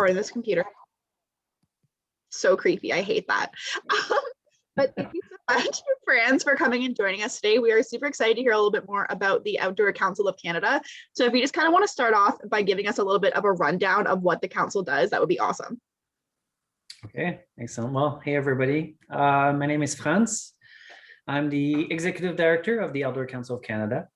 recording this computer. So creepy. I hate that. But thank you so much, Franz, for coming and joining us today. We are super excited to hear a little bit more about the Outdoor Council of Canada. So if you just kind of want to start off by giving us a little bit of a rundown of what the council does, that would be awesome. Okay, excellent. Well, hey, everybody. My name is Franz. I'm the Executive Director of the Outdoor Council of Canada.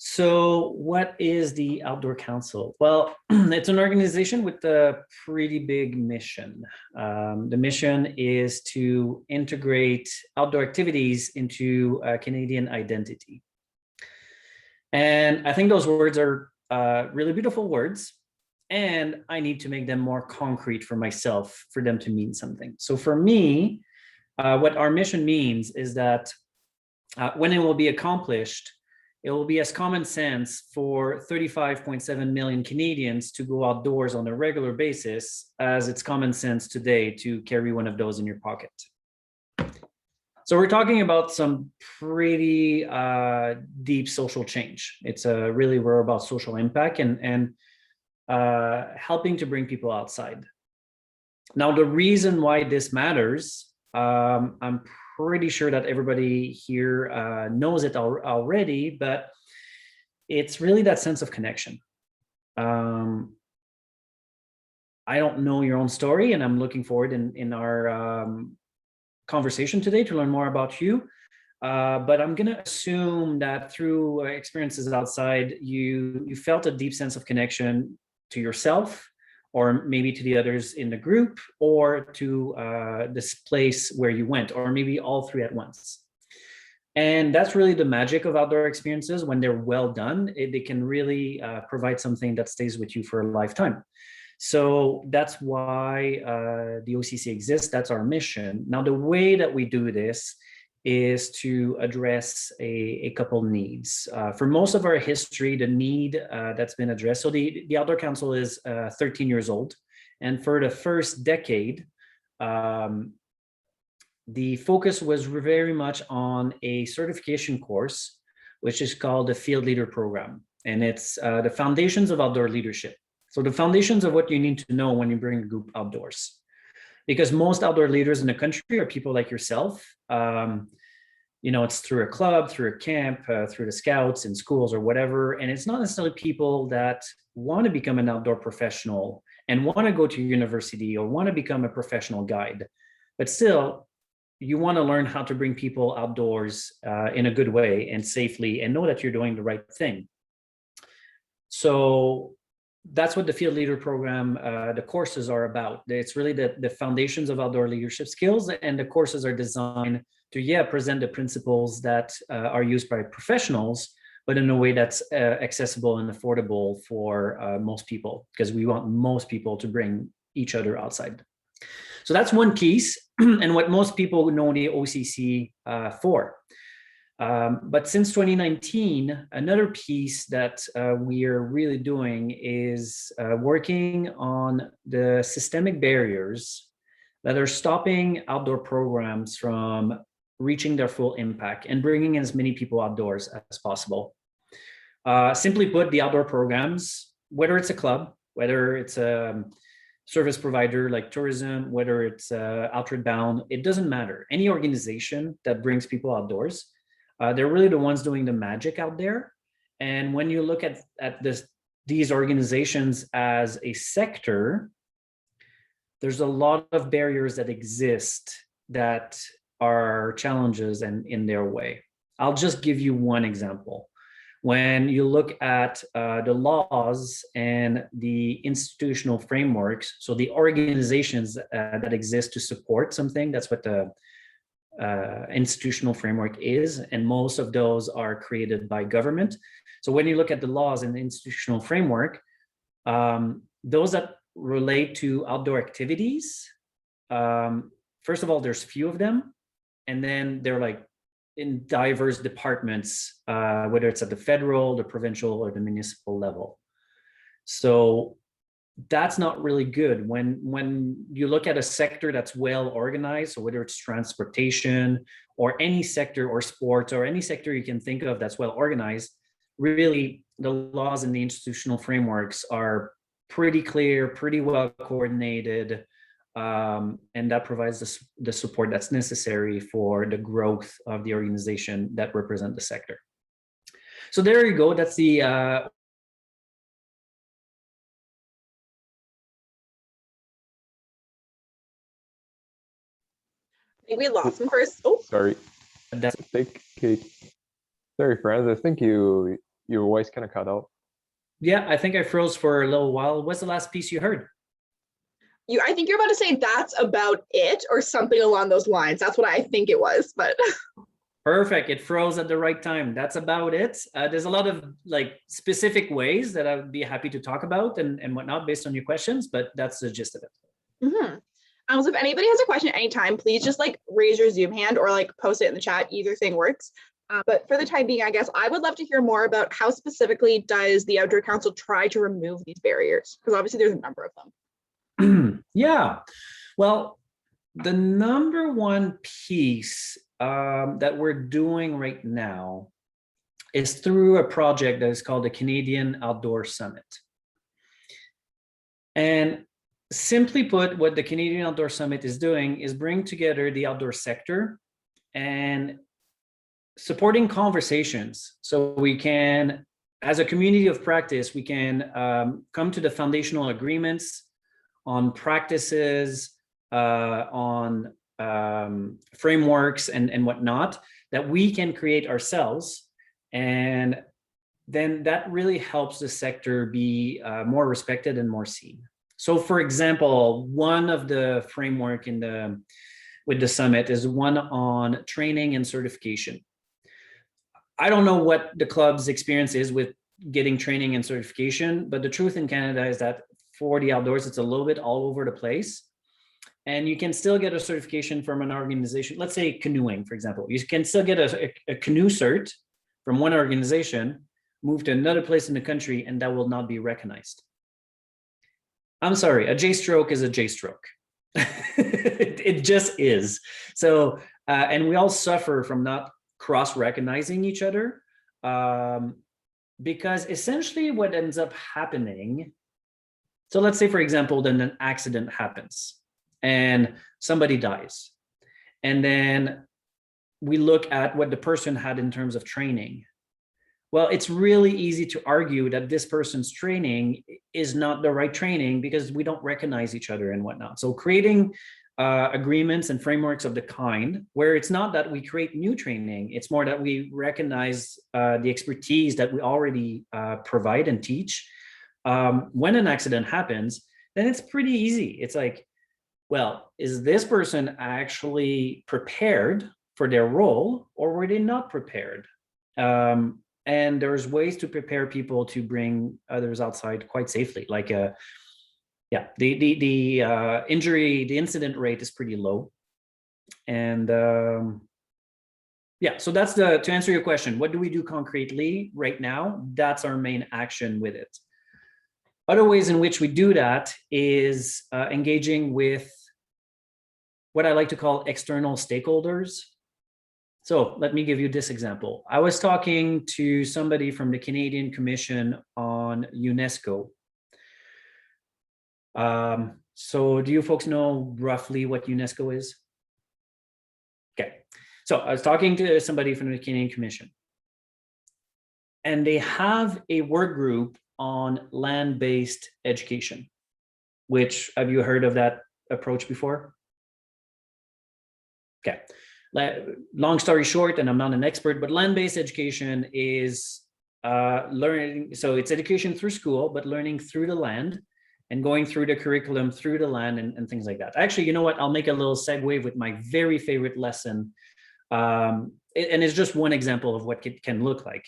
So what is the Outdoor Council? Well, it's an organization with a pretty big mission. The mission is to integrate outdoor activities into Canadian identity. And I think those words are really beautiful words, and I need to make them more concrete for myself for them to mean something. So for me, what our mission means is that when it will be accomplished, it will be as common sense for 35.7 million Canadians to go outdoors on a regular basis as it's common sense today to carry one of those in your pocket. So we're talking about some pretty deep social change. It's really, we're about social impact and helping to bring people outside. Now, the reason why this matters, I'm pretty sure that everybody here knows it already, but it's really that sense of connection. I don't know your own story, and I'm looking forward in our conversation today to learn more about you. But I'm going to assume that through experiences outside, you felt a deep sense of connection to yourself, or maybe to the others in the group, or to this place where you went, or maybe all three at once. And that's really the magic of outdoor experiences. When they're well done, they can really provide something that stays with you for a lifetime. So that's why the OCC exists. That's our mission. Now, the way that we do this is to address a couple needs. For most of our history, the need that's been addressed, so the Outdoor Council is 13 years old, and for the first decade, the focus was very much on a certification course, which is called the Field Leader Program, and it's the foundations of outdoor leadership. So the foundations of what you need to know when you bring a group outdoors. Because most outdoor leaders in the country are people like yourself. It's through a club, through a camp, through the scouts in schools or whatever. And it's not necessarily people that want to become an outdoor professional and want to go to university or want to become a professional guide. But still, you want to learn how to bring people outdoors in a good way and safely, and know that you're doing the right thing. So that's what the Field Leader Program, the courses are about. It's really the foundations of outdoor leadership skills, and the courses are designed to, present the principles that are used by professionals, but in a way that's accessible and affordable for most people, because we want most people to bring each other outside. So that's one piece, and what most people know the OCC for. But since 2019, another piece that we are really doing is working on the systemic barriers that are stopping outdoor programs from reaching their full impact and bringing as many people outdoors as possible. Simply put, the outdoor programs, whether it's a club, whether it's a service provider like tourism, whether it's Outward Bound, it doesn't matter. Any organization that brings people outdoors, they're really the ones doing the magic out there. And when you look at these organizations as a sector, there's a lot of barriers that exist that are challenges and in their way. I'll just give you one example. When you look at the laws and the institutional frameworks, so the organizations that exist to support something, that's what the institutional framework is, and most of those are created by government. So when you look at the laws and the institutional framework, those that relate to outdoor activities, first of all, there's few of them, and then they're like in diverse departments, whether it's at the federal, the provincial, or the municipal level. So that's not really good. When you look at a sector that's well organized, so whether it's transportation or any sector, or sports, or any sector you can think of that's well organized, really the laws and the institutional frameworks are pretty clear, pretty well coordinated, and that provides the support that's necessary for the growth of the organization that represent the sector. So there you go. That's the I think we lost him first. Oh, Sorry. that's I think, Kate. Sorry, Franz. I think your voice kind of cut out. yeah. I think I froze for a little while. What's the last piece you heard? I think you're about to say that's about it or something along those lines. That's what I think it was, but Perfect. It froze at the right time. That's about it. There's a lot of like specific ways that I would be happy to talk about and whatnot based on your questions, but that's the gist of it. mm-hmm. So if anybody has a question at any time, please just like raise your Zoom hand or like post it in the chat. Either thing works. But for the time being, I guess I would love to hear more about how specifically does the Outdoor Council try to remove these barriers? Because obviously there's a number of them. Yeah. Well, the number one piece that we're doing right now is through a project that is called the Canadian Outdoor Summit. And simply put, what the Canadian Outdoor Summit is doing is bring together the outdoor sector and supporting conversations. So we can, as a community of practice, we can come to the foundational agreements on practices, on frameworks and whatnot that we can create ourselves. And then that really helps the sector be more respected and more seen. So for example, one of the framework with the summit is one on training and certification. I don't know what the club's experience is with getting training and certification, but the truth in Canada is that for the outdoors, it's a little bit all over the place. And you can still get a certification from an organization, let's say canoeing, for example. You can still get a canoe cert from one organization, move to another place in the country, and that will not be recognized. I'm sorry, a J-stroke is a J-stroke. It just is. So, and we all suffer from not cross-recognizing each other because essentially what ends up happening, so let's say, for example, then an accident happens and somebody dies. And then we look at what the person had in terms of training. Well, it's really easy to argue that this person's training is not the right training because we don't recognize each other and whatnot. So creating agreements and frameworks of the kind where it's not that we create new training, it's more that we recognize the expertise that we already provide and teach. When an accident happens, then it's pretty easy. It's like, well, is this person actually prepared for their role or were they not prepared? And there's ways to prepare people to bring others outside quite safely. Like, yeah, the injury, the incident rate is pretty low. And yeah, so that's to answer your question, what do we do concretely right now? That's our main action with it. Other ways in which we do that is engaging with what I like to call external stakeholders. So let me give you this example. I was talking to somebody from the Canadian Commission on UNESCO. So do you folks know roughly what UNESCO is? Okay, so I was talking to somebody from the Canadian Commission, and they have a work group on land-based education, which, have you heard of that approach before? Okay, long story short, and I'm not an expert, but land-based education is learning, so it's education through school, but learning through the land and going through the curriculum through the land and things like that. Actually, you know what? I'll make a little segue with my very favorite lesson. And it's just one example of what it can look like.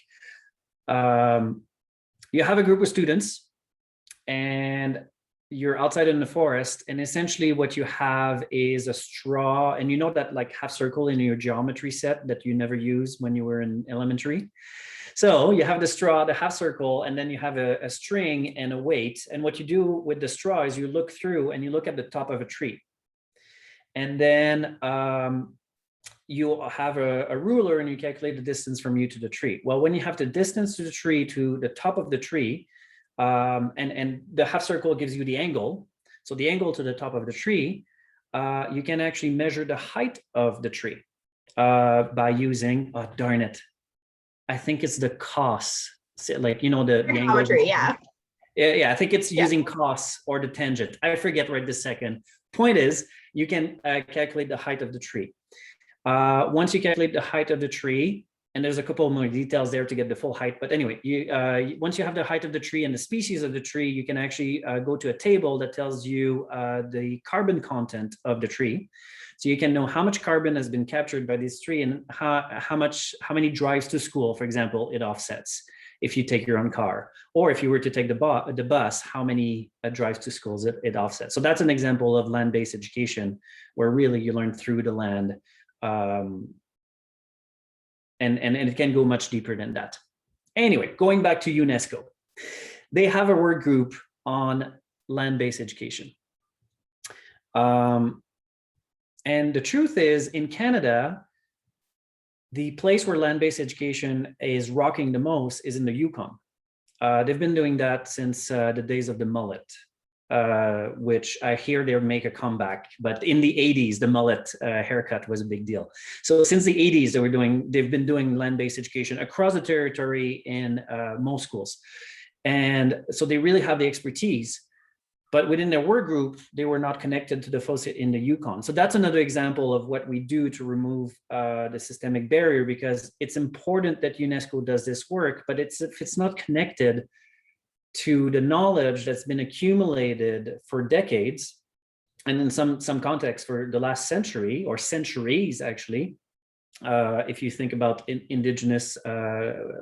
You have a group of students and you're outside in the forest, and essentially what you have is a straw, and you know that like half circle in your geometry set that you never used when you were in elementary. So you have the straw, the half circle, and then you have a string and a weight. And what you do with the straw is you look through and you look at the top of a tree. And then you have a ruler and you calculate the distance from you to the tree. Well, when you have the distance to the tree to the top of the tree, And the half circle gives you the angle. So the angle to the top of the tree, you can actually measure the height of the tree by using, oh, darn it, I think it's the cos, like, you know, the angle. Yeah. Yeah, I think it's using cos or the tangent. I forget right this second. Point is, you can calculate the height of the tree. Once you calculate the height of the tree, and there's a couple more details there to get the full height. But anyway, once you have the height of the tree and the species of the tree, you can actually go to a table that tells you the carbon content of the tree. So you can know how much carbon has been captured by this tree and how many drives to school, for example, it offsets if you take your own car, or if you were to take the bus, how many drives to schools it offsets. So that's an example of land-based education, where really you learn through the land. And it can go much deeper than that. Anyway, going back to UNESCO, they have a work group on land-based education. And the truth is, in Canada, the place where land-based education is rocking the most is in the Yukon. They've been doing that since the days of the mullet, which I hear they make a comeback. But in the 80s, the mullet haircut was a big deal. So since the 80s, they've been doing land-based education across the territory in most schools. And so they really have the expertise. But within their work group, they were not connected to the folks in the Yukon. So that's another example of what we do to remove the systemic barrier, because it's important that UNESCO does this work, but if it's not connected to the knowledge that's been accumulated for decades, and in some contexts for the last century or centuries, actually, if you think about indigenous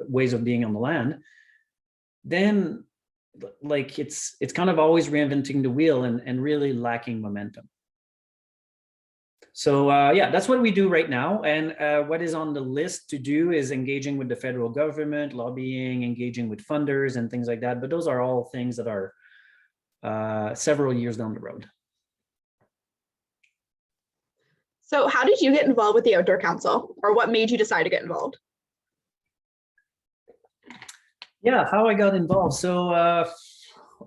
ways of being on the land, then like it's kind of always reinventing the wheel and really lacking momentum. So yeah, that's what we do right now. And what is on the list to do is engaging with the federal government, lobbying, engaging with funders and things like that. But those are all things that are several years down the road. So how did you get involved with the Outdoor Council, or what made you decide to get involved? Yeah, how I got involved. So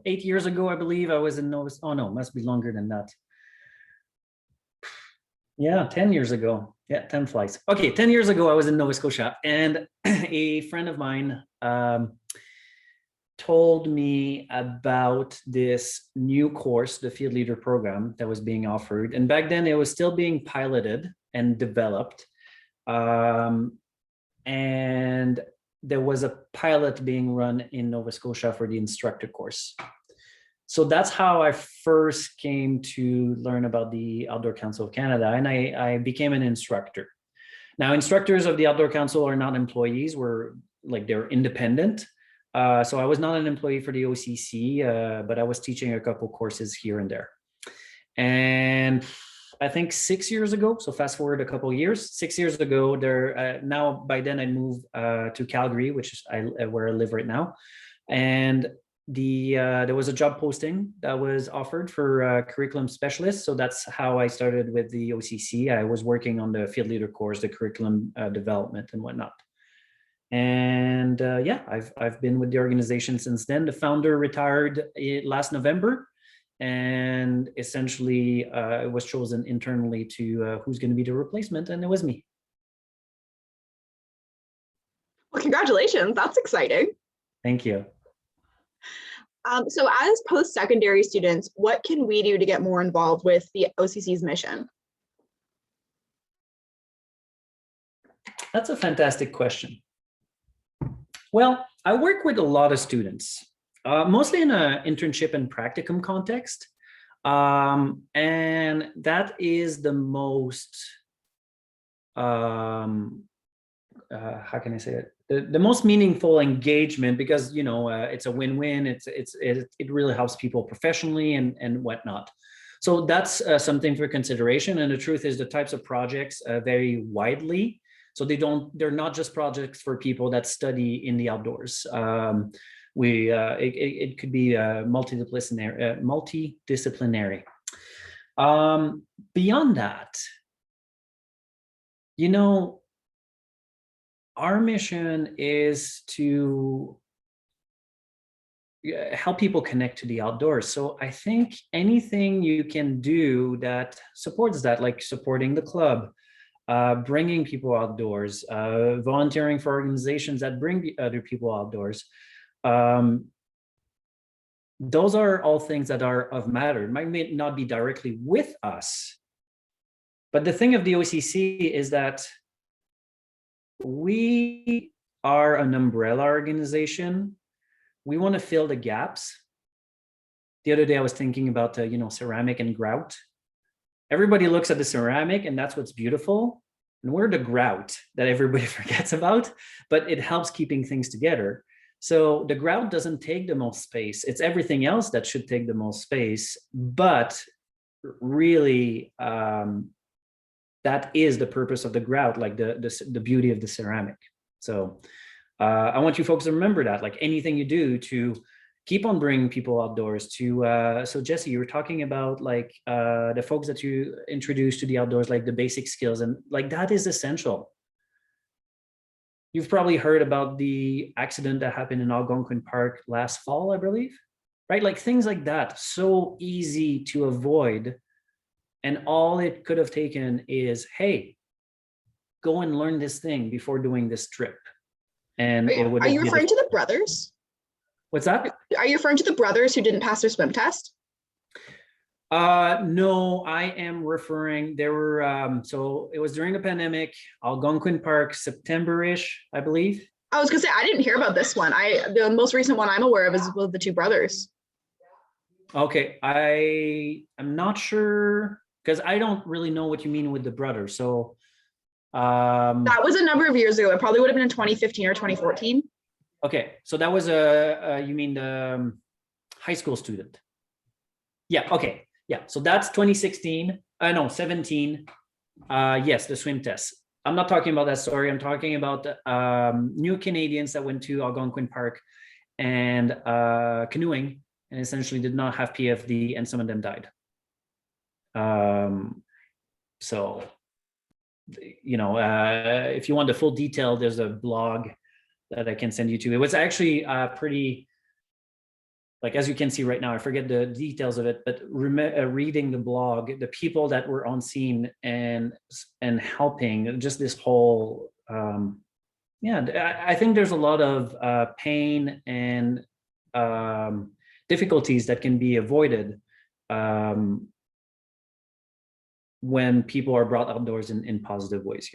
8 years ago, I believe I was in Nova. Oh no, must be longer than that. Yeah, 10 years ago. Yeah, 10 flights. Okay, 10 years ago, I was in Nova Scotia, and a friend of mine told me about this new course, the Field Leader program, that was being offered. And back then, it was still being piloted and developed. And there was a pilot being run in Nova Scotia for the instructor course. So that's how I first came to learn about the Outdoor Council of Canada, and I became an instructor. Now, instructors of the Outdoor Council are not employees, they're independent. So I was not an employee for the OCC, but I was teaching a couple courses here and there. And I think 6 years ago, so fast forward a couple of years, 6 years ago, now by then I moved to Calgary, which is where I live right now. And there was a job posting that was offered for curriculum specialists. So that's how I started with the OCC. I was working on the Field Leader course, the curriculum development and whatnot. And yeah, I've been with the organization since then. The founder retired last November, and essentially it was chosen internally to who's going to be the replacement, and it was me. Well, congratulations, that's exciting. Thank you. So as post-secondary students, what can we do to get more involved with the OCC's mission? That's a fantastic question. Well, I work with a lot of students, mostly in an internship and practicum context. And that is the most, how can I say it? The most meaningful engagement, because it's a win-win. It really helps people professionally and whatnot. So that's something for consideration. And the truth is, the types of projects vary widely. So they're not just projects for people that study in the outdoors. It could be multidisciplinary. Beyond that, our mission is to help people connect to the outdoors. So I think anything you can do that supports that, like supporting the club, bringing people outdoors, volunteering for organizations that bring other people outdoors. Those are all things that are of matter. It might not be directly with us, but the thing of the OCC is that we are an umbrella organization. We want to fill the gaps. The other day I was thinking about, ceramic and grout. Everybody looks at the ceramic and that's what's beautiful. And we're the grout that everybody forgets about, but it helps keeping things together. So the grout doesn't take the most space. It's everything else that should take the most space, but really that is the purpose of the grout, like the beauty of the ceramic. So I want you folks to remember that, like anything you do to keep on bringing people outdoors to, so Jesse, you were talking about like the folks that you introduced to the outdoors, like the basic skills, and like that is essential. You've probably heard about the accident that happened in Algonquin Park last fall, I believe, right? Like things like that, so easy to avoid. And all it could have taken is, hey, go and learn this thing before doing this trip. And it would. Are you referring to the brothers? What's that? Are you referring to the brothers who didn't pass their swim test? No, I am referring, there were, so it was during the pandemic, Algonquin Park, September-ish, I believe. I was gonna say, I didn't hear about this one. The most recent one I'm aware of is with the two brothers. Okay, I'm not sure, because I don't really know what you mean with the brother. So that was a number of years ago. It probably would have been in 2015 or 2014. Okay, so that was you mean the high school student? Yeah, okay. Yeah, so that's 2016, no, 17. Yes, the swim test. I'm not talking about that story. I'm talking about new Canadians that went to Algonquin Park and canoeing and essentially did not have PFD, and some of them died. So, if you want the full detail, there's a blog that I can send you to. It was actually pretty, like, as you can see right now, I forget the details of it, but reading the blog, the people that were on scene and helping, just this whole, I think there's a lot of pain and difficulties that can be avoided when people are brought outdoors in positive ways,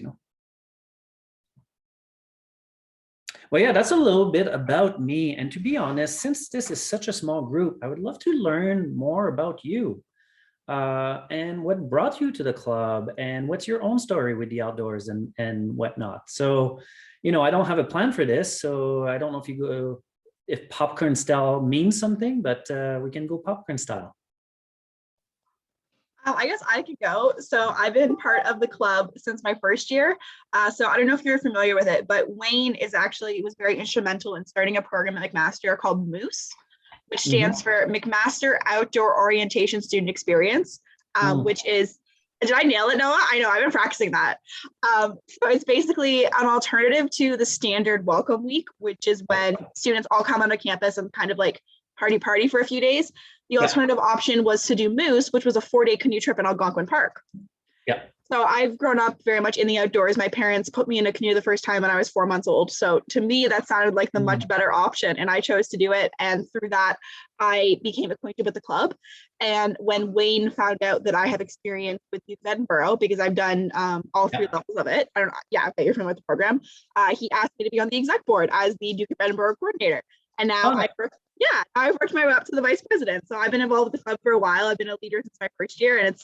Well, yeah, that's a little bit about me. And to be honest, since this is such a small group, I would love to learn more about you and what brought you to the club and what's your own story with the outdoors and whatnot. So, I don't have a plan for this. So I don't know if popcorn style means something, but we can go popcorn style. I guess I could go. So I've been part of the club since my first year. So I don't know if you're familiar with it, but Wayne was very instrumental in starting a program at Mcmaster called MOOSE, which stands for Mcmaster Outdoor Orientation Student Experience, which is, did I nail it, Noah? I know, I've been practicing that. So it's basically an alternative to the standard welcome week, which is when students all come onto campus and kind of like party for a few days. The alternative option was to do MOOSE, which was a 4-day canoe trip in Algonquin Park. Yeah. So I've grown up very much in the outdoors. My parents put me in a canoe the first time when I was 4 months old. So to me, that sounded like the much better option. And I chose to do it. And through that, I became acquainted with the club. And when Wayne found out that I have experience with Youth Edinburgh, because I've done all 3 levels of it, I don't know, okay, you're familiar with the program. He asked me to be on the exec board as the Duke of Edinburgh coordinator. And now I've worked my way up to the vice president. So I've been involved with the club for a while. I've been a leader since my first year, and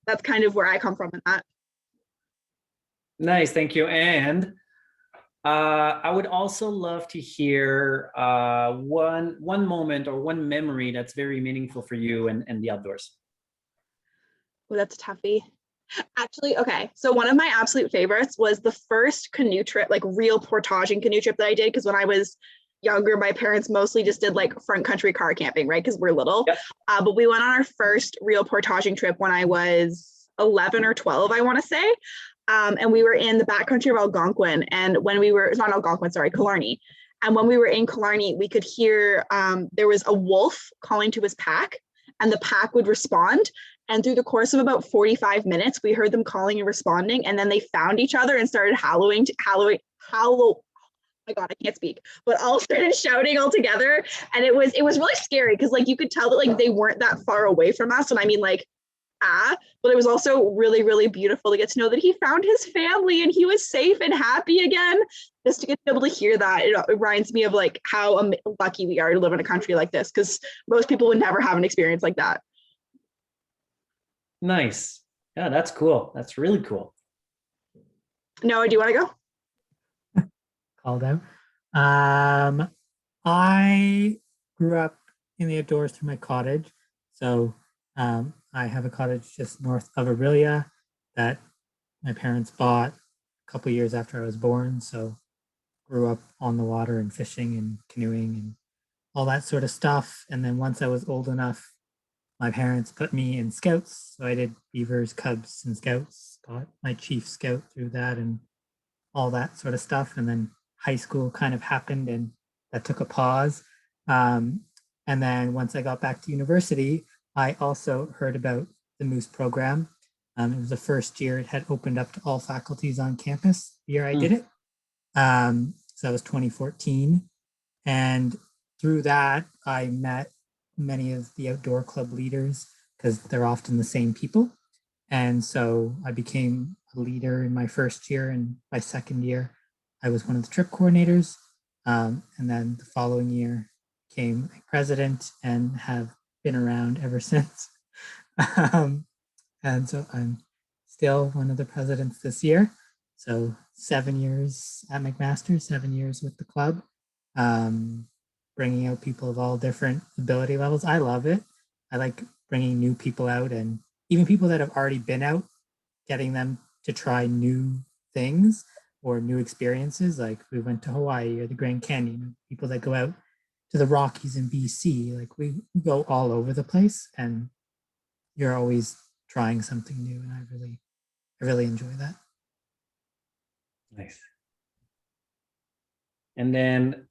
that's kind of where I come from in that. Nice, thank you. And I would also love to hear one moment or one memory that's very meaningful for you and the outdoors. Oh, that's a toughie. Actually, okay. So one of my absolute favorites was the first canoe trip, like real portaging canoe trip that I did. Because when I was younger, my parents mostly just did like front country car camping, right? Because we're little. Yep. But we went on our first real portaging trip when I was 11 or 12, I want to say. And we were in the backcountry of Algonquin. And when we were, it's not Algonquin, sorry, Killarney. And when we were in Killarney, we could hear there was a wolf calling to his pack, and the pack would respond. And through the course of about 45 minutes, we heard them calling and responding. And then they found each other and started howling. Oh my God, I can't speak, but all started shouting all together. And it was really scary because like you could tell that like they weren't that far away from us. And I mean like, but it was also really, really beautiful to get to know that he found his family and he was safe and happy again. Just to get able to hear that, it reminds me of like how lucky we are to live in a country like this, because most people would never have an experience like that. Nice. Yeah, that's cool. That's really cool. Noah, do you want to go? Called out. I grew up in the outdoors through my cottage. So I have a cottage just north of Aurelia that my parents bought a couple years after I was born. So grew up on the water and fishing and canoeing and all that sort of stuff. And then once I was old enough, my parents put me in scouts. So I did beavers, cubs, and scouts, got my chief scout through that and all that sort of stuff. And then high school kind of happened and that took a pause. And then once I got back to university, I also heard about the Moose program. It was the first year it had opened up to all faculties on campus the year I did it. So that was 2014. And through that, I met many of the outdoor club leaders because they're often the same people. And so I became a leader in my first year, and my second year, I was one of the trip coordinators. And then the following year became a president and have been around ever since. And so I'm still one of the presidents this year. So 7 years at Mcmaster, 7 years with the club, bringing out people of all different ability levels. I love it. I like bringing new people out, and even people that have already been out, getting them to try new things or new experiences. Like we went to Hawaii or the Grand Canyon, people that go out to the Rockies in BC. Like we go all over the place, and you're always trying something new. And I really enjoy that. Nice. And then,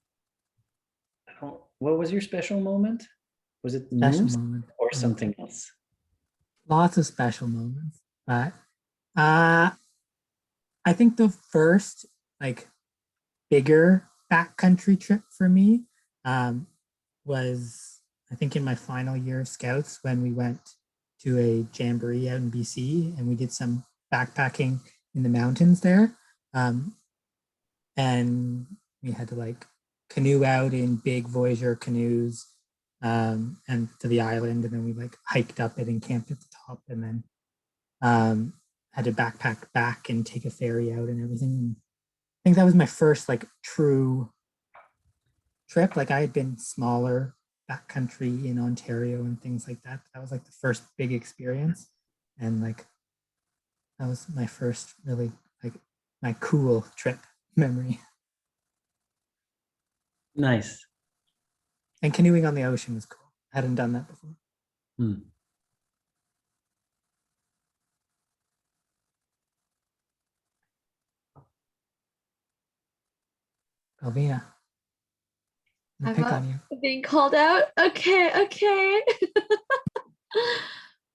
what was your special moment? Was it Special moose moment or something else? Lots of special moments, but I think the first like bigger backcountry trip for me was, I think, in my final year of Scouts when we went to a jamboree out in BC and we did some backpacking in the mountains there. And we had to like canoe out in big Voyageur canoes and to the island, and then we like hiked up it and camped at the top, and then had to backpack back and take a ferry out and everything. And I think that was my first like true trip. Like I had been smaller backcountry in Ontario and things like that. That was like the first big experience, and like that was my first really like my cool trip memory. Nice. And canoeing on the ocean was cool. I hadn't done that before. Alvina, I'm pick on you. Being called out. Okay.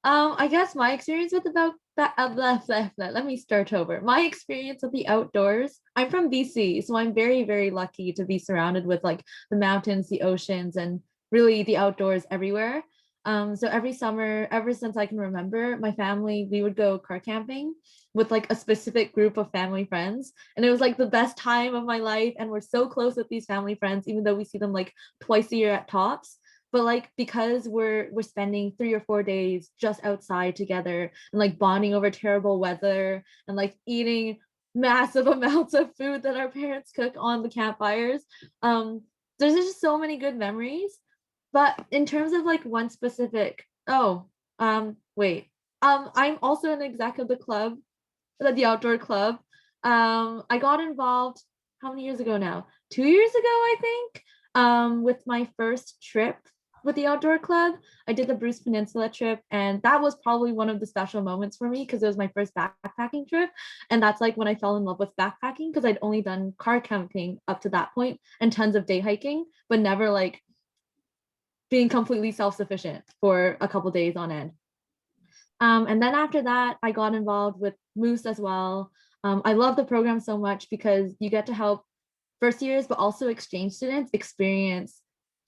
I guess my experience with about that. Let me start over. My experience with the outdoors. I'm from BC, so I'm very, very lucky to be surrounded with like the mountains, the oceans, and really the outdoors everywhere. So every summer, ever since I can remember, my family, we would go car camping with like a specific group of family friends. And it was like the best time of my life. And we're so close with these family friends, even though we see them like twice a year at tops. But like because we're spending 3 or 4 days just outside together and like bonding over terrible weather and like eating massive amounts of food that our parents cook on the campfires. There's just so many good memories. But in terms of like one specific, I'm also an exec of the club, the outdoor club. I got involved how many years ago now? 2 years ago, I think, with my first trip with the outdoor club. I did the Bruce Peninsula trip, and that was probably one of the special moments for me because it was my first backpacking trip. And that's like when I fell in love with backpacking, because I'd only done car camping up to that point and tons of day hiking, but never like being completely self-sufficient for a couple days on end. And then after that, I got involved with Moose as well. I love the program so much because you get to help first years, but also exchange students experience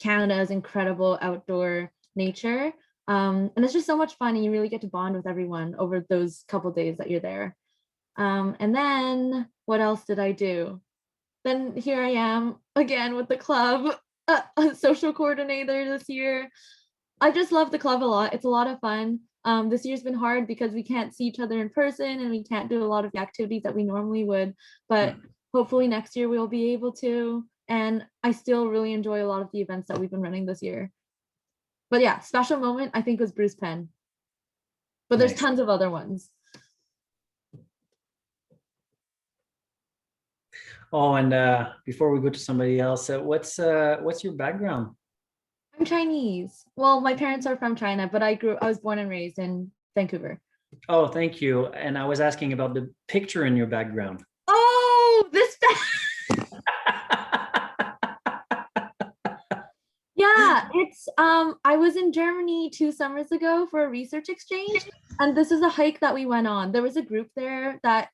Canada's incredible outdoor nature. And it's just so much fun, and you really get to bond with everyone over those couple days that you're there. And then what else did I do? Then here I am again with the club, a social coordinator this year. I just love the club a lot. It's a lot of fun. This year's been hard because we can't see each other in person and we can't do a lot of the activities that we normally would, but hopefully next year we'll be able to. And I still really enjoy a lot of the events that we've been running this year. But yeah, special moment I think was Bruce Penn. But there's Nice. tons of other ones. Oh, and before we go to somebody else, what's your background? I'm Chinese. Well, my parents are from China, but I was born and raised in Vancouver. Oh, thank you. And I was asking about the picture in your background. Oh, this yeah, it's I was in Germany 2 summers ago for a research exchange, and this is a hike that we went on. There was a group there that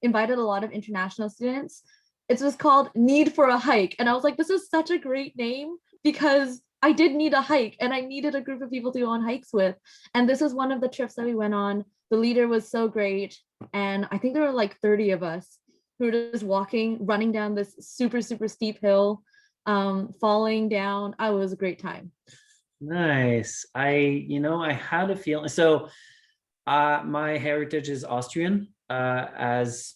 invited a lot of international students. It was called Need for a Hike, and I was like, this is such a great name because I did need a hike and I needed a group of people to go on hikes with. And this was one of the trips that we went on. The leader was so great, and I think there were like 30 of us who were just running down this super, super steep hill, falling down. It was a great time. Nice. I had a feeling. So my heritage is Austrian, as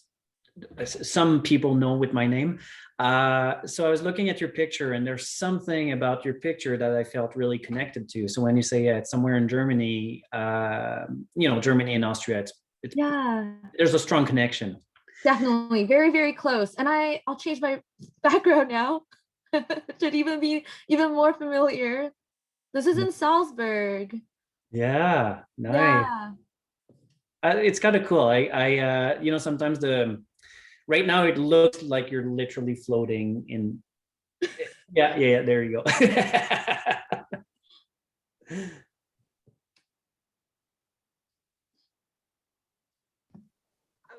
some people know with my name. So I was looking at your picture, and there's something about your picture that I felt really connected to. So when you say, yeah, it's somewhere in Germany, Germany and Austria, it's Yeah, there's a strong connection. definitely. Very, very close. And I'll change my background now. Should even be even more familiar. This is in Salzburg. Yeah, nice. Yeah. It's kind of cool. I sometimes right now it looks like you're literally floating in. Yeah, there you go.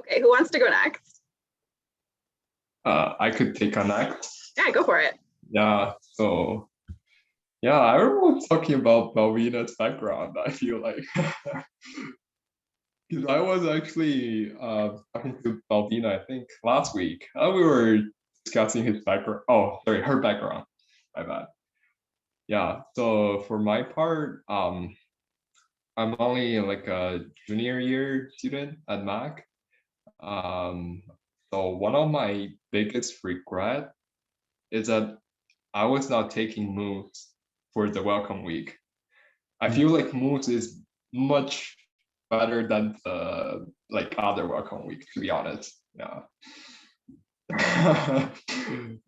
Okay, who wants to go next? I could take a next. Yeah, go for it. Yeah, so yeah, I remember talking about Balvina's background. I feel like because I was actually talking to Balvina, I think last week. We were discussing his background. Oh, sorry, her background. My bad. Yeah, so for my part, I'm only like a junior year student at Mac. So one of my biggest regret is that I was not taking Moose for the welcome week. I feel like Moose is much better than the like other welcome week, to be honest. Yeah.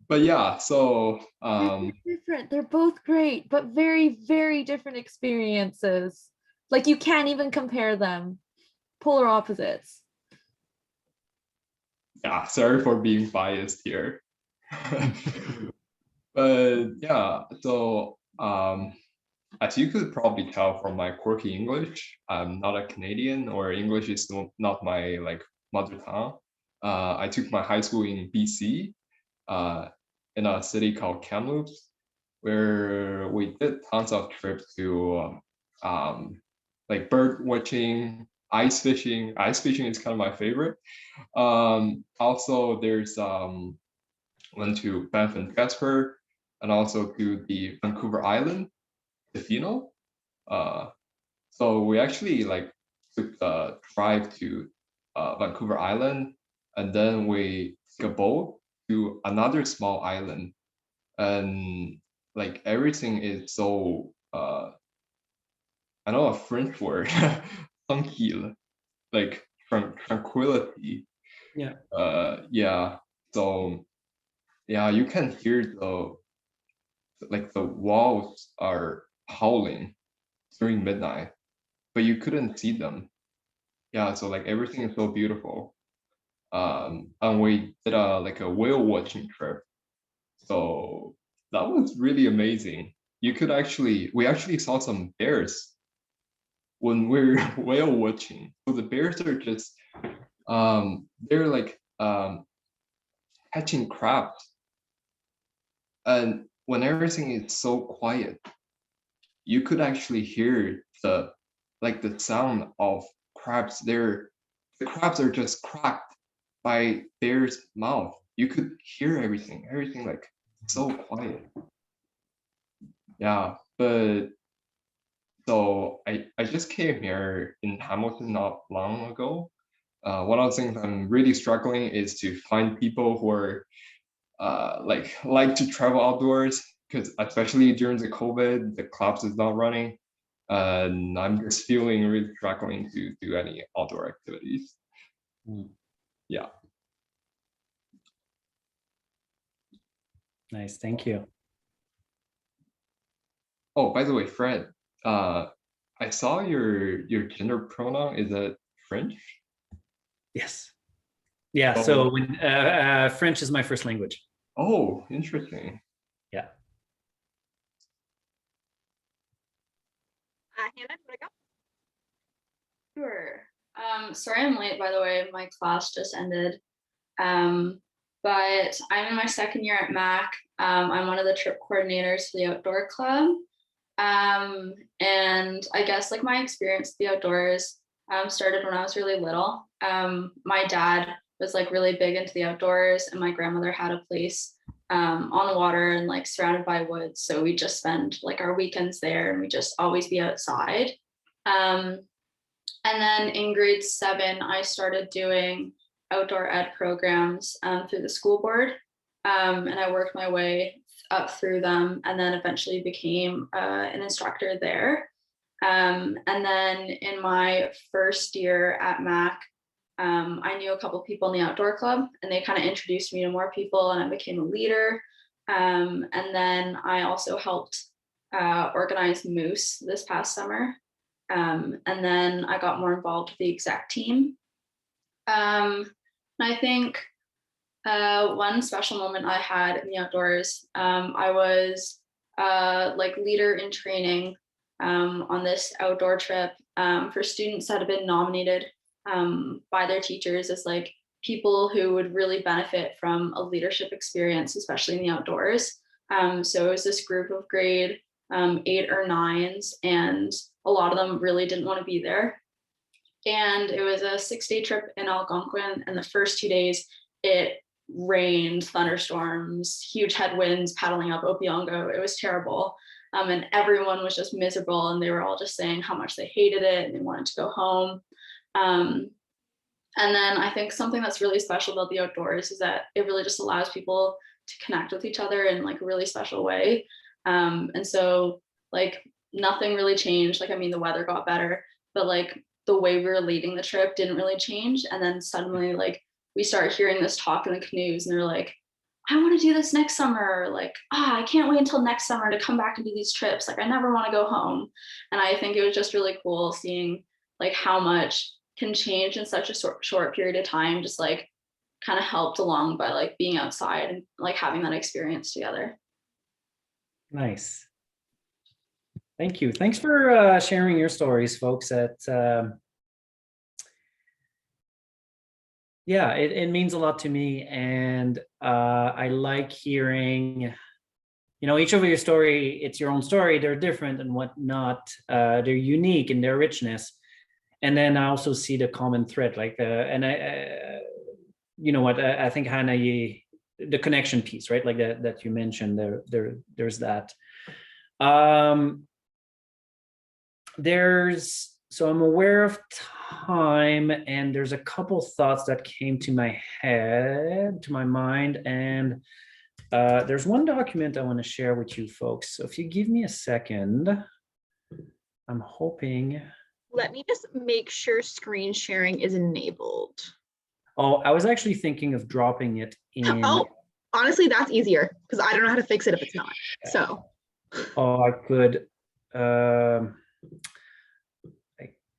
But yeah, so They're different. They're both great, but very, very different experiences. Like you can't even compare them. Polar opposites. yeah, sorry for being biased here. But yeah, so as you could probably tell from my quirky English, I'm not a Canadian, or English is not my like mother tongue. I took my high school in BC, in a city called Kamloops, where we did tons of trips to like bird watching, ice fishing. Ice fishing is kind of my favorite. Also, there's went to Banff and Gaspar, and also to the Vancouver Island casino. So we actually like took the drive to Vancouver Island, and then we took a boat to another small island, and like everything is so I know a French word, tranquille, like tranquility. Yeah. Yeah. So yeah, you can hear the walls are howling during midnight, but you couldn't see them. Yeah, so like everything is so beautiful. And we did like a whale watching trip. So that was really amazing. We actually saw some bears when we're whale watching. So the bears are just, they're like catching crabs. And when everything is so quiet, you could actually hear the sound of crabs. The crabs are just cracked by bear's mouth. You could hear everything like so quiet. Yeah, but so I just came here in Hamilton not long ago. One of the things I'm really struggling is to find people who are like to travel outdoors, because especially during the COVID, the clubs is not running, and I'm just feeling really struggling to do any outdoor activities. Yeah. Nice, thank you. Oh, by the way, Fred, I saw your gender pronoun is it French? Yes. Yeah, Oh. so when French is my first language. Oh, interesting. Yeah. Hannah, you wanna go? Sure. Sorry I'm late, by the way. My class just ended. But I'm in my second year at Mac. I'm one of the trip coordinators for the outdoor club. And I guess like my experience with the outdoors started when I was really little. My dad was like really big into the outdoors, and my grandmother had a place on the water and like surrounded by woods. So we just spend like our weekends there, and we just always be outside. And then in grade 7, I started doing outdoor ed programs through the school board. And I worked my way up through them, and then eventually became an instructor there. And then in my first year at Mac, I knew a couple people in the outdoor club, and they kind of introduced me to more people, and I became a leader. And then I also helped organize Moose this past summer. And then I got more involved with the exec team. And I think one special moment I had in the outdoors, I was like leader in training on this outdoor trip for students that have been nominated by their teachers as like people who would really benefit from a leadership experience, especially in the outdoors. So it was this group of grade 8 or 9s, and a lot of them really didn't want to be there. And it was a 6-day trip in Algonquin, and the first 2 days it rained, thunderstorms, huge headwinds paddling up Opiongo. It was terrible. And everyone was just miserable, and they were all just saying how much they hated it and they wanted to go home. And then I think something that's really special about the outdoors is that it really just allows people to connect with each other in like a really special way. And so like nothing really changed. Like, I mean, the weather got better, but like the way we were leading the trip didn't really change. And then suddenly like we start hearing this talk in the canoes, and they're like, I want to do this next summer. Like, I can't wait until next summer to come back and do these trips. Like, I never want to go home. And I think it was just really cool seeing like how much can change in such a short period of time, just like kind of helped along by like being outside and like having that experience together. Nice. Thank you. Thanks for sharing your stories, folks. Yeah, it means a lot to me, and I like hearing, you know, each of your story, it's your own story, they're different and whatnot, they're unique in their richness. And then I also see the common thread, like, and you know what, I think Hannah, the connection piece, right? Like that you mentioned, there's that. So I'm aware of time, and there's a couple thoughts that came to my head, to my mind, and there's one document I want to share with you folks. So if you give me a second, I'm hoping. Let me just make sure screen sharing is enabled. Oh, I was actually thinking of dropping it in. Oh, honestly, that's easier because I don't know how to fix it if it's not. So. Oh, I could. I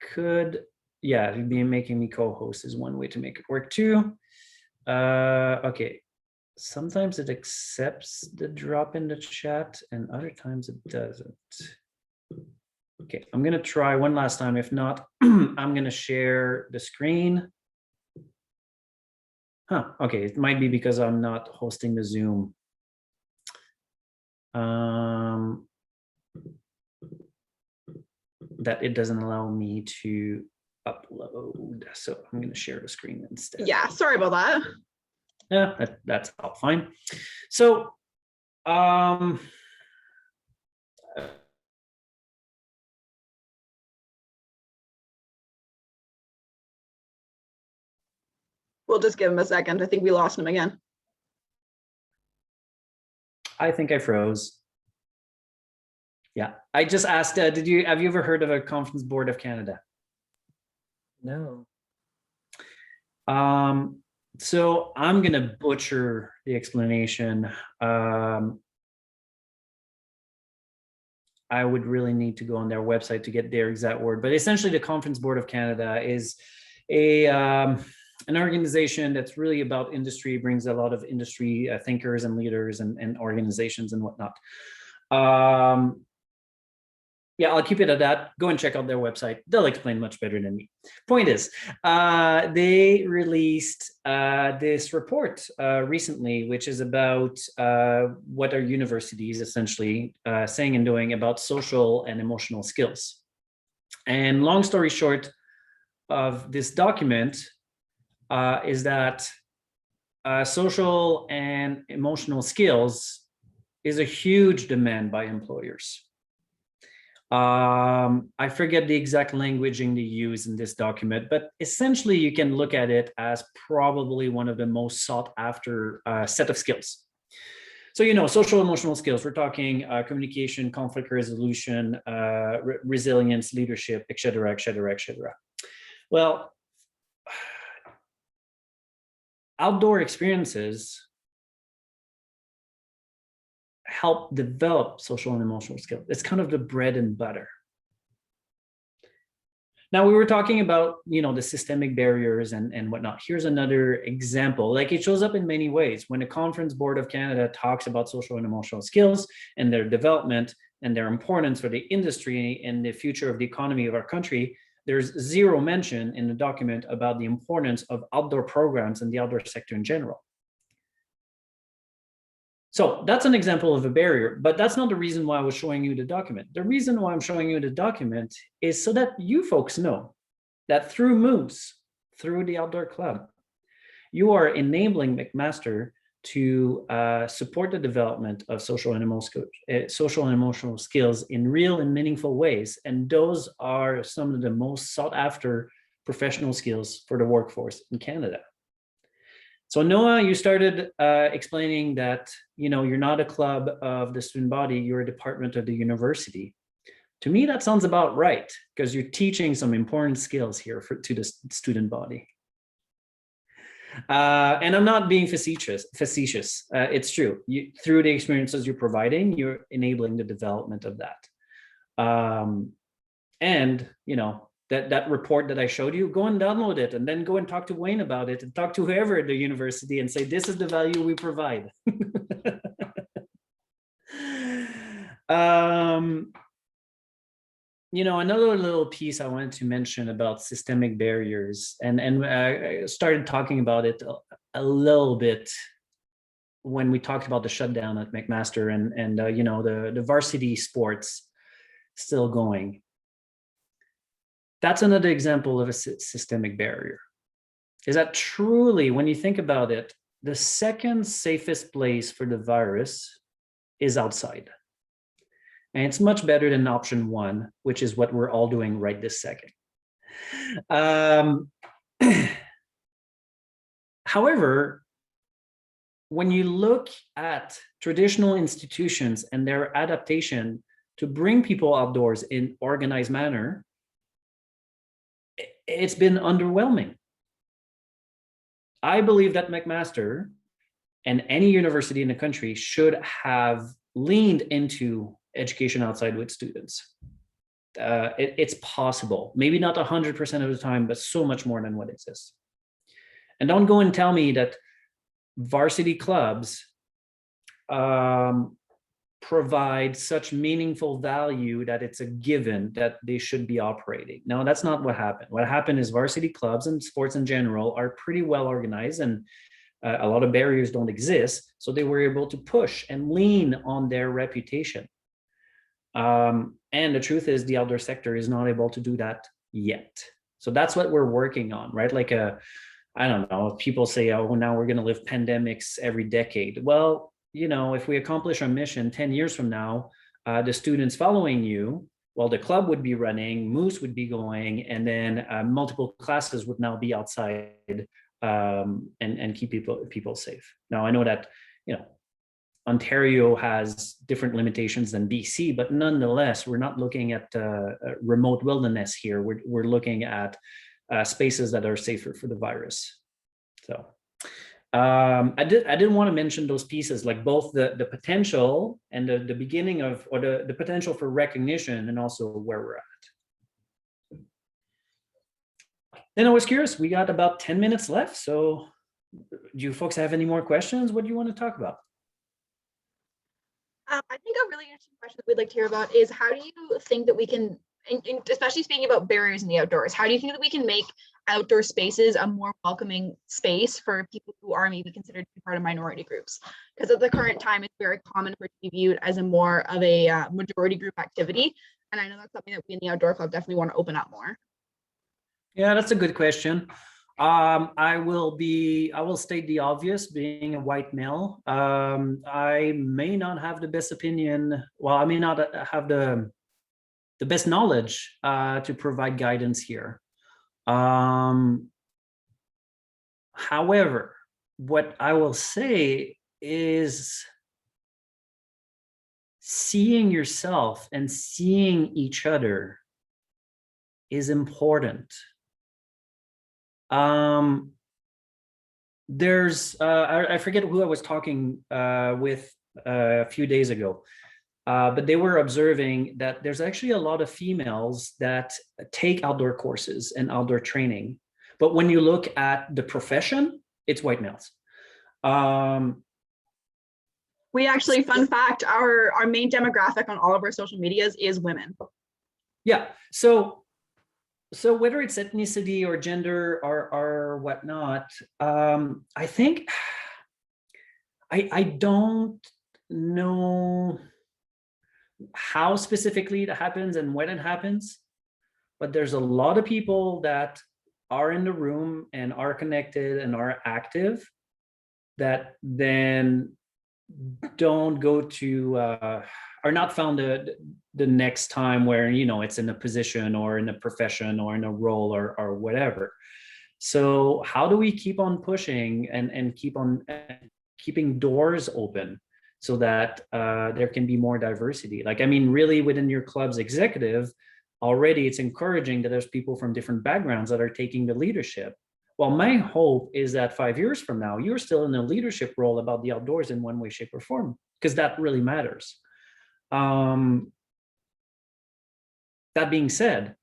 could, yeah, it'd be making me co-host is one way to make it work too. Okay, sometimes it accepts the drop in the chat and other times it doesn't. Okay, I'm gonna try one last time. If not, I'm gonna share the screen. Huh, okay, it might be because I'm not hosting the Zoom. That it doesn't allow me to upload. So I'm gonna share the screen instead. Yeah, sorry about that. Yeah, that's all fine. So, We'll just give him a second. I think we lost him again. I think I froze. Yeah, I just asked, have you ever heard of a Conference Board of Canada? No. So I'm gonna butcher the explanation. I would really need to go on their website to get their exact word, but essentially the Conference Board of Canada is an organization that's really about industry, brings a lot of industry thinkers and leaders and organizations and whatnot. Yeah, I'll keep it at that. Go and check out their website. They'll explain much better than me. Point is, they released this report recently, which is about what are universities essentially saying and doing about social and emotional skills. And long story short of this document is that social and emotional skills is a huge demand by employers. I forget the exact languaging they use in this document, but essentially you can look at it as probably one of the most sought after set of skills. So, you know, social emotional skills, we're talking communication, conflict resolution, resilience, leadership, et cetera, et cetera, et cetera. Well, outdoor experiences help develop social and emotional skills. It's kind of the bread and butter. Now, we were talking about, you know, the systemic barriers and whatnot. Here's another example. Like, it shows up in many ways. When the Conference Board of Canada talks about social and emotional skills and their development and their importance for the industry and the future of the economy of our country, there's zero mention in the document about the importance of outdoor programs and the outdoor sector in general. So that's an example of a barrier, but that's not the reason why I was showing you the document. The reason why I'm showing you the document is so that you folks know that through Moose, through the Outdoor Club, you are enabling Mcmaster to support the development of social and emotional skills in real and meaningful ways. And those are some of the most sought after professional skills for the workforce in Canada. So Noah, you started explaining that, you know, you're not a club of the student body, you're a department of the university. To me, that sounds about right, because you're teaching some important skills here to the student body. And I'm not being facetious. It's true. Through the experiences you're providing, you're enabling the development of that. And, you know, that report that I showed you, go and download it and then go and talk to Wayne about it and talk to whoever at the university and say, this is the value we provide. You know, another little piece I wanted to mention about systemic barriers, and I started talking about it a little bit when we talked about the shutdown at Mcmaster and you know, the varsity sports still going. That's another example of a systemic barrier. Is that truly, when you think about it, the second safest place for the virus is outside. And it's much better than option one, which is what we're all doing right this second. However, when you look at traditional institutions and their adaptation to bring people outdoors in organized manner, it's been underwhelming. I believe that Mcmaster and any university in the country should have leaned into education outside with students. it's possible. Maybe not 100% of the time, but so much more than what exists. And don't go and tell me that varsity clubs provide such meaningful value that it's a given that they should be operating. No, that's not what happened. What happened is varsity clubs and sports in general are pretty well organized, and a lot of barriers don't exist. So they were able to push and lean on their reputation. And the truth is the outdoor sector is not able to do that yet. So that's what we're working on, right? Like I don't know, if people say, oh, now we're going to live pandemics every decade. Well, you know, if we accomplish our mission 10 years from now, the students following you, well, the club would be running, Moose would be going, and then multiple classes would now be outside and keep people safe. Now, I know that, you know, Ontario has different limitations than BC, but nonetheless, we're not looking at remote wilderness here. We're looking at spaces that are safer for the virus. So I didn't want to mention those pieces, like both the potential and the beginning of, or the potential for recognition, and also where we're at. Then I was curious, we got about 10 minutes left. So do you folks have any more questions? What do you want to talk about? I think a really interesting question that we'd like to hear about is, how do you think that we can, especially speaking about barriers in the outdoors, how do you think that we can make outdoor spaces a more welcoming space for people who are maybe considered to be part of minority groups? Because at the current time, it's very common for it to be viewed as a more of a majority group activity. And I know that's something that we in the Outdoor Club definitely want to open up more. Yeah, that's a good question. I will state the obvious, being a white male. I may not have the best opinion. Well, I may not have the best knowledge to provide guidance here. However, what I will say is seeing yourself and seeing each other is important. There's I forget who I was talking with a few days ago, but they were observing that there's actually a lot of females that take outdoor courses and outdoor training, but when you look at the profession, it's white males. We actually, fun fact, our main demographic on all of our social medias is women. Yeah, so whether it's ethnicity or gender or whatnot, I think I don't know how specifically it happens and when it happens, but there's a lot of people that are in the room and are connected and are active that then don't go to are not found the next time where, you know, it's in a position or in a profession or in a role or whatever. So how do we keep on pushing and keep on keeping doors open so that there can be more diversity? Like, I mean, really within your club's executive, already it's encouraging that there's people from different backgrounds that are taking the leadership. Well, my hope is that 5 years from now, you're still in a leadership role about the outdoors in one way, shape, or form, because that really matters. That being said,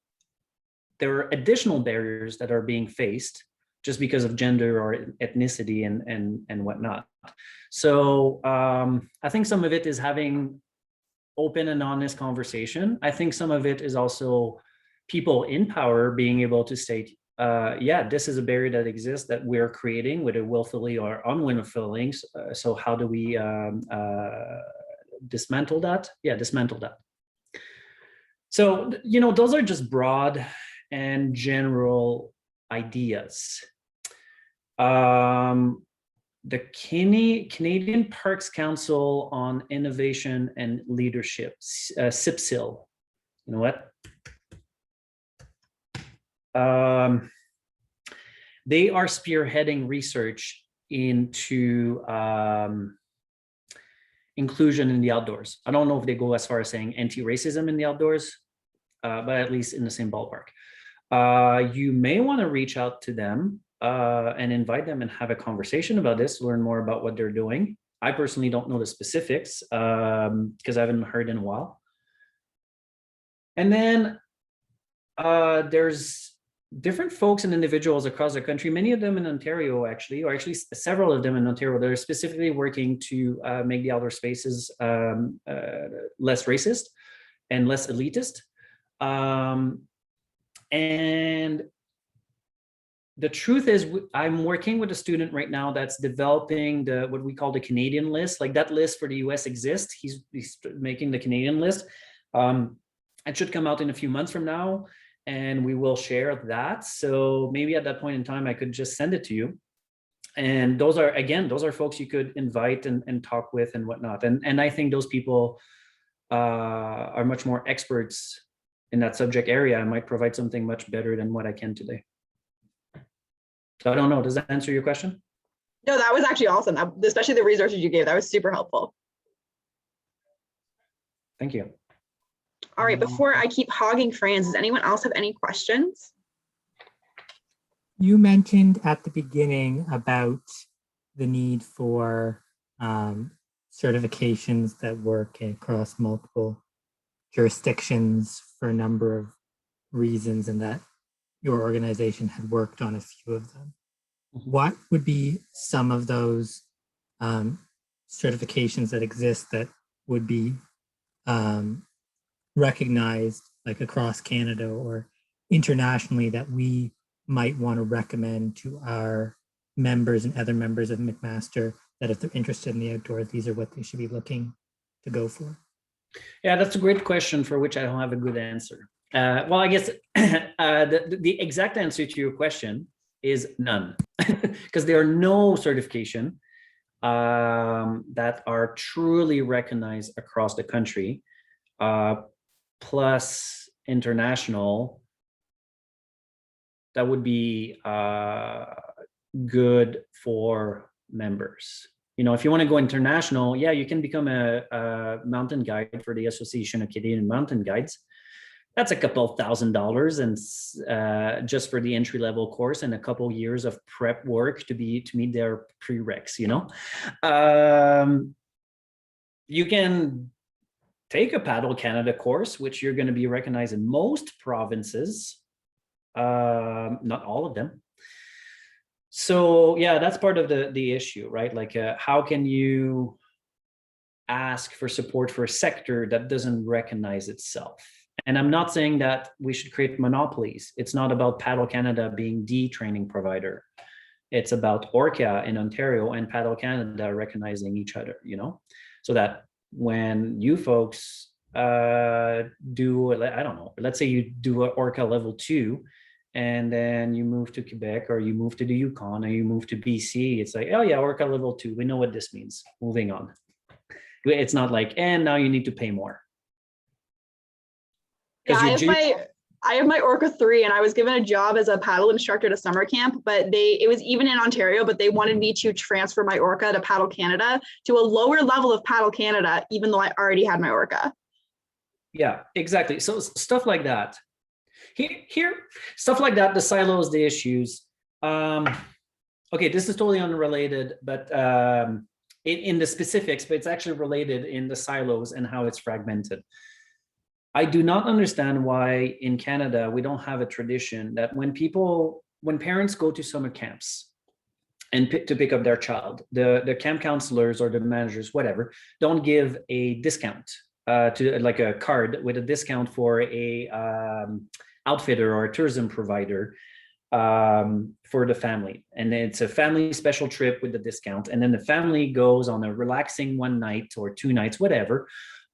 there are additional barriers that are being faced just because of gender or ethnicity and whatnot. So I think some of it is having open and honest conversation. I think some of it is also people in power being able to state, yeah, this is a barrier that exists that we're creating, whether willfully or unwillfully. So how do we dismantle that? Yeah, dismantle that. So, you know, those are just broad and general ideas. The Canadian Parks Council on Innovation and Leadership, CIPSIL, you know what? They are spearheading research into inclusion in the outdoors. I don't know if they go as far as saying anti-racism in the outdoors, but at least in the same ballpark. You may want to reach out to them and invite them and have a conversation about this, learn more about what they're doing. I personally don't know the specifics because I haven't heard in a while. And then There's different folks and individuals across the country, many of them in Ontario, actually, or actually several of them in Ontario, that are specifically working to make the outdoor spaces less racist and less elitist. And the truth is, I'm working with a student right now that's developing what we call the Canadian list. Like, that list for the US exists. He's making the Canadian list. It should come out in a few months from now, and we will share that. So maybe at that point in time, I could just send it to you. And those are folks you could invite and talk with and whatnot. And I think those people are much more experts in that subject area. I might provide something much better than what I can today. So I don't know, does that answer your question? No, that was actually awesome. Especially the resources you gave, that was super helpful. Thank you. All right, before I keep hogging Franz, does anyone else have any questions? You mentioned at the beginning about the need for certifications that work across multiple jurisdictions for a number of reasons, and that your organization had worked on a few of them. What would be some of those certifications that exist that would be recognized, like across Canada or internationally, that we might want to recommend to our members and other members of Mcmaster, that if they're interested in the outdoors, these are what they should be looking to go for? Yeah, that's a great question for which I don't have a good answer. Well, I guess the exact answer to your question is none, because there are no certification that are truly recognized across the country, plus international, that would be good for members. You know, if you want to go international, yeah, you can become a mountain guide for the Association of Canadian Mountain Guides. That's a couple of $1,000s, and just for the entry-level course, and a couple years of prep work to meet their prereqs. You know, you can take a Paddle Canada course, which you're going to be recognized in most provinces, not all of them. So yeah, that's part of the issue, right? Like, how can you ask for support for a sector that doesn't recognize itself? And I'm not saying that we should create monopolies. It's not about Paddle Canada being the training provider. It's about Orca in Ontario and Paddle Canada recognizing each other, you know, so that when you folks do, I don't know, let's say you do an Orca level 2, and then you move to Quebec, or you move to the Yukon, or you move to BC, it's like, oh yeah, Orca level 2, we know what this means, moving on. It's not like, and now you need to pay more. Yeah, I have my Orca 3, and I was given a job as a paddle instructor at a summer camp, but it was even in Ontario, but they wanted me to transfer my Orca to Paddle Canada to a lower level of Paddle Canada, even though I already had my Orca. Yeah, exactly. So stuff like that. Here, stuff like that, the silos, the issues. Okay, this is totally unrelated, but in the specifics, but it's actually related in the silos and how it's fragmented. I do not understand why in Canada we don't have a tradition that when parents go to summer camps and to pick up their child, the camp counselors or the managers, whatever, don't give a discount to, like, a card with a discount for a outfitter or a tourism provider for the family. And it's a family special trip with the discount. And then the family goes on a relaxing one night or 2 nights, whatever.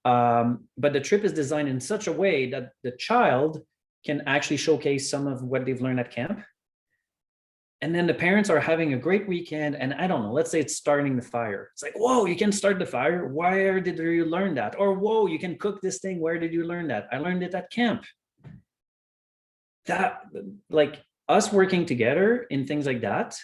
But the trip is designed in such a way that the child can actually showcase some of what they've learned at camp. And then the parents are having a great weekend. And I don't know, let's say it's starting the fire. It's like, whoa, you can start the fire. Where did you learn that? Or, whoa, you can cook this thing. Where did you learn that? I learned it at camp. That, like, us working together in things like that,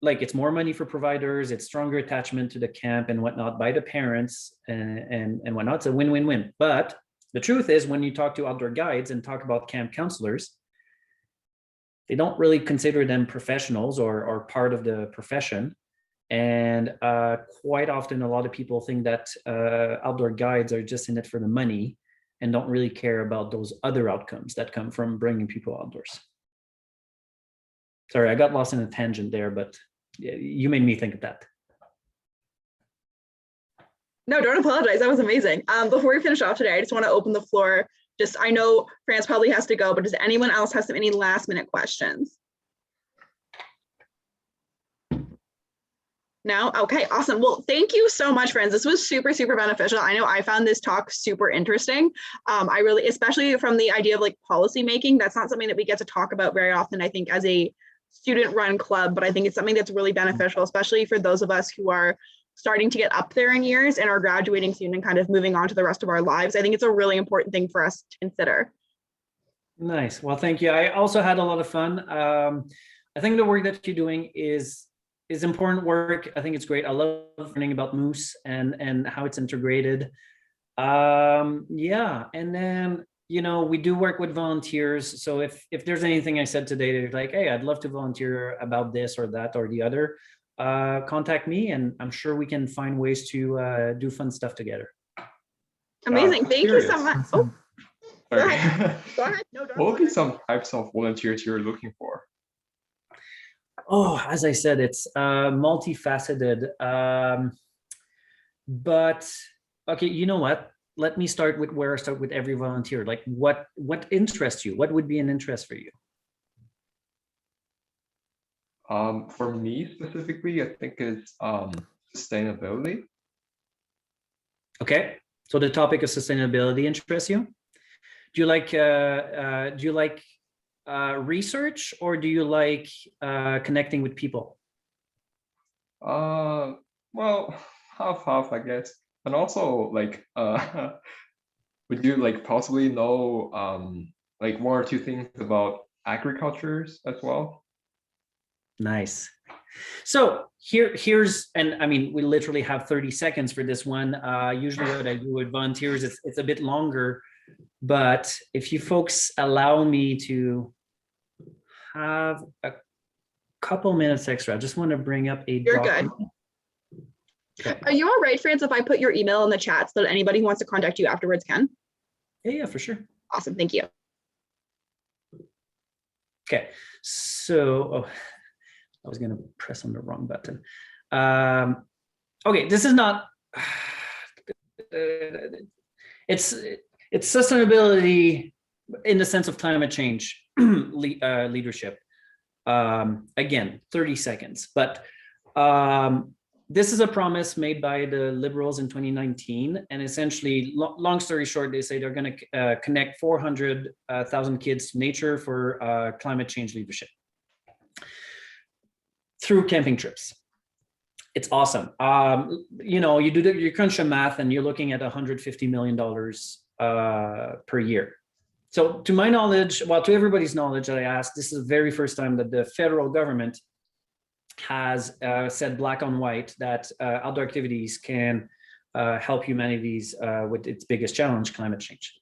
like, it's more money for providers, it's stronger attachment to the camp and whatnot by the parents and whatnot. It's a win-win-win. But the truth is, when you talk to outdoor guides and talk about camp counselors, they don't really consider them professionals or part of the profession. And quite often, a lot of people think that outdoor guides are just in it for the money and don't really care about those other outcomes that come from bringing people outdoors. Sorry, I got lost in a tangent there, but you made me think of that. No, don't apologize. That was amazing. Before we finish off today, I just want to open the floor. Just, I know Franz probably has to go, but does anyone else have any last minute questions? No? Okay, awesome. Well, thank you so much, friends. This was super, super beneficial. I know I found this talk super interesting. I really, especially from the idea of like policy making, that's not something that we get to talk about very often, I think, as a student run club, but I think it's something that's really beneficial, especially for those of us who are starting to get up there in years and are graduating soon and kind of moving on to the rest of our lives. I think it's a really important thing for us to consider. Nice. Well, thank you. I also had a lot of fun. I think the work that you're doing is important work. I think it's great. I love learning about moose and how it's integrated. Yeah, and then we do work with volunteers. So if there's anything I said today, they're like, hey, I'd love to volunteer about this or that or the other, contact me, and I'm sure we can find ways to do fun stuff together. Amazing. Thank you so much. Oh, Sorry. go ahead. Go ahead. No, don't. What would be some types of volunteers you're looking for? Oh, as I said, it's multifaceted. But okay, you know what? Let me start with where I start with every volunteer. Like, what interests you? What would be an interest for you? For me specifically, I think it's sustainability. Okay, so the topic of sustainability interests you? Do you like research, or do you like connecting with people? Well, half, I guess. And also, like, would you like possibly know like one or two things about agricultures as well? Nice. So here's, and I mean, we literally have 30 seconds for this one. Usually what I do with volunteers, it's a bit longer, but if you folks allow me to have a couple minutes extra, I just want to bring up a You're document. good. Okay. Are you all right, Franz, if I put your email in the chat so that anybody who wants to contact you afterwards can? Yeah, for sure. Awesome. Thank you. Okay, so I was going to press on the wrong button. Okay, this is not. It's sustainability in the sense of climate change leadership. Again, 30 seconds, but this is a promise made by the Liberals in 2019, and essentially, long story short, they say they're going to connect 400,000 kids to nature for climate change leadership through camping trips. It's awesome. You crunch the math, and you're looking at $150 million per year. So, to my knowledge, well, to everybody's knowledge that I asked, this is the very first time that the federal government has said black on white that outdoor activities can help humanity with its biggest challenge, climate change.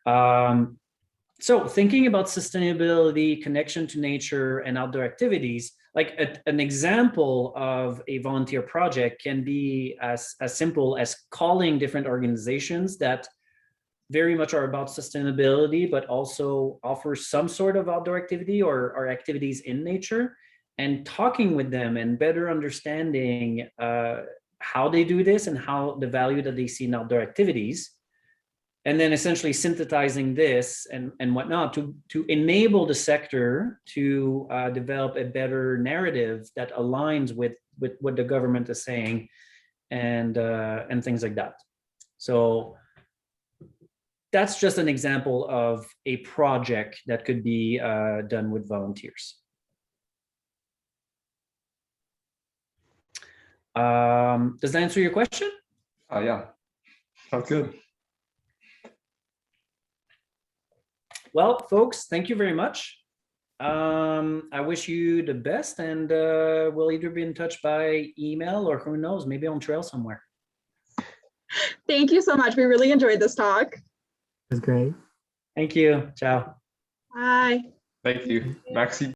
So thinking about sustainability, connection to nature, and outdoor activities, like an example of a volunteer project can be as simple as calling different organizations that very much are about sustainability, but also offer some sort of outdoor activity or activities in nature, and talking with them and better understanding how they do this and how the value that they see in outdoor activities, and then essentially synthesizing this and whatnot to enable the sector to develop a better narrative that aligns with what the government is saying and things like that. So that's just an example of a project that could be done with volunteers. Does that answer your question? Yeah, sounds good. Well, folks, thank you very much. I wish you the best, and we'll either be in touch by email or who knows, maybe on trail somewhere. Thank you so much. We really enjoyed this talk. It was great. Thank you. Ciao. Bye. Thank you, Maxi.